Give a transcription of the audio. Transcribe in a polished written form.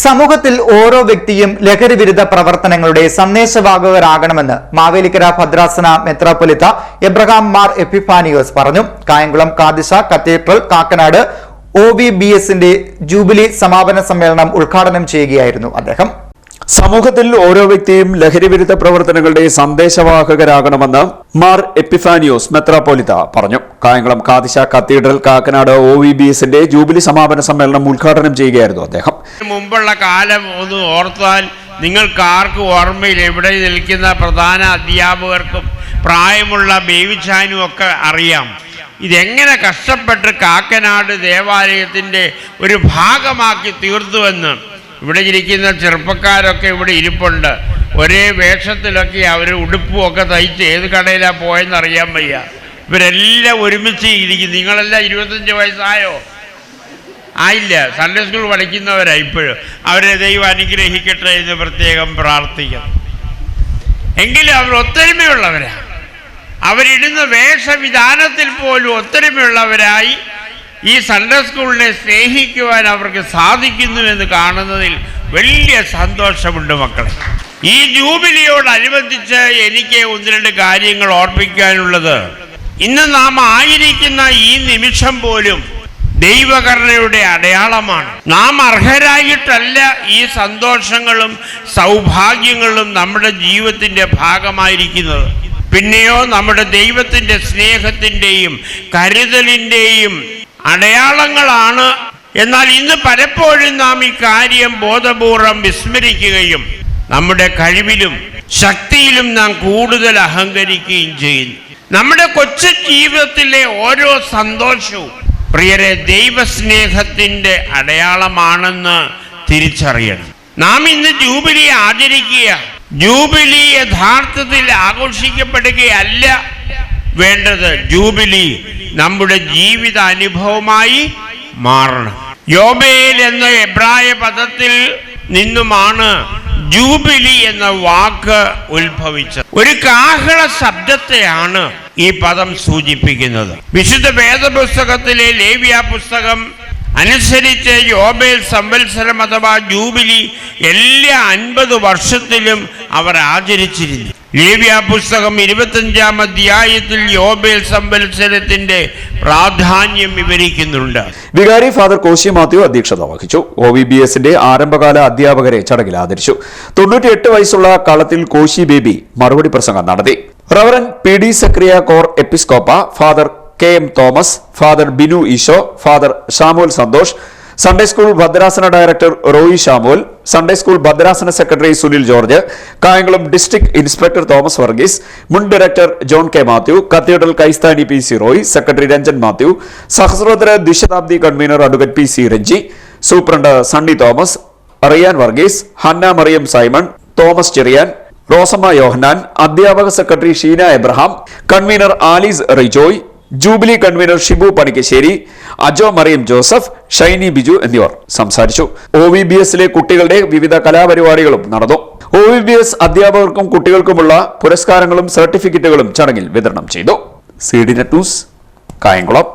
സമൂഹത്തിൽ ഓരോ വ്യക്തിയും ലഹരി വിരുദ്ധ പ്രവർത്തനങ്ങളുടെ സന്ദേശവാഹകരാകണമെന്ന് മാവേലിക്കര ഭദ്രാസന മെത്രാപ്പൊലീത്ത എബ്രഹാം മാർ എപ്പിഫാനിയോസ് പറഞ്ഞു. കായംകുളം കാദിശ കത്തീഡ്രൽ കാക്കനാട് OVBSന്റെ ജൂബിലി സമാപന സമ്മേളനം ഉദ്ഘാടനം ചെയ്യുകയായിരുന്നു അദ്ദേഹം. സമൂഹത്തിൽ ഓരോ വ്യക്തിയും ലഹരിവിരുദ്ധ പ്രവർത്തനങ്ങളുടെ സന്ദേശവാഹകരാകണമെന്ന് മാർ എപ്പിഫാനിയോസ് മെത്രാപ്പൊലീത്ത പറഞ്ഞു. കായംകുളം കാദിശ കത്തീഡ്രൽ കാക്കനാട് OVBSന്റെ ജൂബിലി സമാപന സമ്മേളനം ഉദ്ഘാടനം ചെയ്യുകയായിരുന്നു അദ്ദേഹം. മുമ്പുള്ള കാലം ഒന്ന് ഓർത്താൽ നിങ്ങൾക്ക് ആർക്കും ഓർമ്മയിൽ എവിടെ നിൽക്കുന്ന പ്രധാന അധ്യാപകർക്കും പ്രായമുള്ള ബേബിച്ചാനും ഒക്കെ അറിയാം. ഇതെങ്ങനെ കഷ്ടപ്പെട്ട് കാക്കനാട് ദേവാലയത്തിൻ്റെ ഒരു ഭാഗമാക്കി തീർത്തുവെന്ന്. ഇവിടെ ഇരിക്കുന്ന ചെറുപ്പക്കാരൊക്കെ ഇവിടെ ഇരിപ്പുണ്ട്. ഒരേ വേഷത്തിലൊക്കെ അവർ ഉടുപ്പുമൊക്കെ തയ്ച്ച് ഏത് കടയിലാണ് പോയെന്ന് അറിയാൻ വയ്യ. ഇവരെല്ലാം ഒരുമിച്ച് ഇരിക്കും. നിങ്ങളെല്ലാം 25 വയസ്സായോ? ആയില്ല. സൺഡേ സ്കൂൾ പഠിക്കുന്നവരാണ് ഇപ്പോഴും. അവരെ ദൈവം അനുഗ്രഹിക്കട്ടെ എന്ന് പ്രത്യേകം പ്രാർത്ഥിക്കുന്നു. എങ്കിലും അവർ ഒത്തൊരുമയുള്ളവരാണ്. അവരിടുന്ന വേഷവിധാനത്തിൽ പോലും ഒത്തൊരുമയുള്ളവരായി ഈ സൺഡേ സ്കൂളിനെ സ്നേഹിക്കുവാൻ അവർക്ക് സാധിക്കുന്നുവെന്ന് കാണുന്നതിൽ വലിയ സന്തോഷമുണ്ട് മക്കളെ. ഈ ജൂബിലിയോടനുബന്ധിച്ച് എനിക്ക് 1-2 കാര്യങ്ങൾ ഓർപ്പിക്കാനുള്ളത്, ഇന്ന് നാം ആയിരിക്കുന്ന ഈ നിമിഷം പോലും ദൈവകരുണയുടെ അടയാളമാണ്. നാം അർഹരായിട്ടല്ല ഈ സന്തോഷങ്ങളും സൗഭാഗ്യങ്ങളും നമ്മുടെ ജീവിതത്തിൻ്റെ ഭാഗമായിരിക്കുന്നത്. പിന്നെയോ നമ്മുടെ ദൈവത്തിൻ്റെ സ്നേഹത്തിൻ്റെയും കരുതലിൻ്റെയും അടയാളങ്ങളാണ്. എന്നാൽ ഇന്ന് പലപ്പോഴും നാം ഈ കാര്യം ബോധപൂർവം വിസ്മരിക്കുകയും നമ്മുടെ കഴിവിലും ശക്തിയിലും നാം കൂടുതൽ അഹങ്കരിക്കുകയും ചെയ്യുന്നു. നമ്മുടെ കൊച്ചു ജീവിതത്തിലെ ഓരോ സന്തോഷവും പ്രിയരെ ദൈവസ്നേഹത്തിൻ്റെ അടയാളമാണെന്ന് തിരിച്ചറിയണം. നാം ഇന്ന് ജൂബിലി ആചരിക്കുക. ജൂബിലി യഥാർത്ഥത്തിൽ ആഘോഷിക്കപ്പെടുകയല്ല വേണ്ടത്. ജൂബിലി നമ്മുടെ ജീവിത അനുഭവമായി മാറണം. യോബേൽ എന്ന എബ്രായ പദത്തിൽ നിന്നുമാണ് ജൂബിലി എന്ന വാക്ക് ഉത്ഭവിച്ചത്. ഒരു കാഹള ശബ്ദത്തെയാണ് ഈ പദം സൂചിപ്പിക്കുന്നത്. വിശുദ്ധ വേദപുസ്തകത്തിലെ ലേവ്യ പുസ്തകം അനുസരിച്ച് യോബേൽ സംവത്സരം അഥവാ ജൂബിലി എല്ലാ 50 വർഷത്തിലും അവർ ആചരിച്ചിരുന്നു. ലേവ്യ പുസ്തകം 25-ാം അധ്യായത്തിൽ യോബേൽ സംവത്സരത്തിന്റെ പ്രാധാന്യം വിവരിക്കുന്നുണ്ട്. വികാരി ഫാദർ കോശി മാത്യു അധ്യക്ഷത വഹിച്ചു. OVBSന്റെ ആരംഭകാല അധ്യാപകരെ ചടങ്ങിൽ ആദരിച്ചു. 98 വയസ്സുള്ള കളത്തിൽ കോശി ബേബി മറുപടി പ്രസംഗം നടത്തി. റവറൻ PD സക്രിയ കോർ എപ്പിസ്കോപ്പ, father KM Thomas, father Binu Isho, father Shamul Santhosh, Sunday school ഭദ്രാസന director Roy Shamul, Sunday school ഭദ്രാസന secretary Sunil George, Kayamkulam district inspector Thomas Varghese, മുൻ director John K Mathew, cathedral കൈസ്ഥാനി PC റോയ്, സെക്രട്ടറി രഞ്ജൻ മാത്യു, സഹസ്രോത്തര ദ്വിശതാബ്ദി convener advocate PC Ranji, superintendent Sunny Thomas, Riyan Varghese, Hanna Mariyam Simon, Thomas Cherian, Rosamma Yohannan, അധ്യാപക secretary Sheena Abraham, convener Alice Rijoy, jubilee convener Shibu Panikkassery, Ajo Mariyam Joseph, Shiny Biju എന്നിവർ സംസാരിച്ചു. OVBSലെ കുട്ടികളുടെ വിവിധ കലാപരിപാടികളും നടന്നു. OVBS അധ്യാപകർക്കും കുട്ടികൾക്കുമുള്ള പുരസ്കാരങ്ങളും സർട്ടിഫിക്കറ്റുകളും ചടങ്ങിൽ വിതരണം ചെയ്തു. CDNet news, Kayamkulam.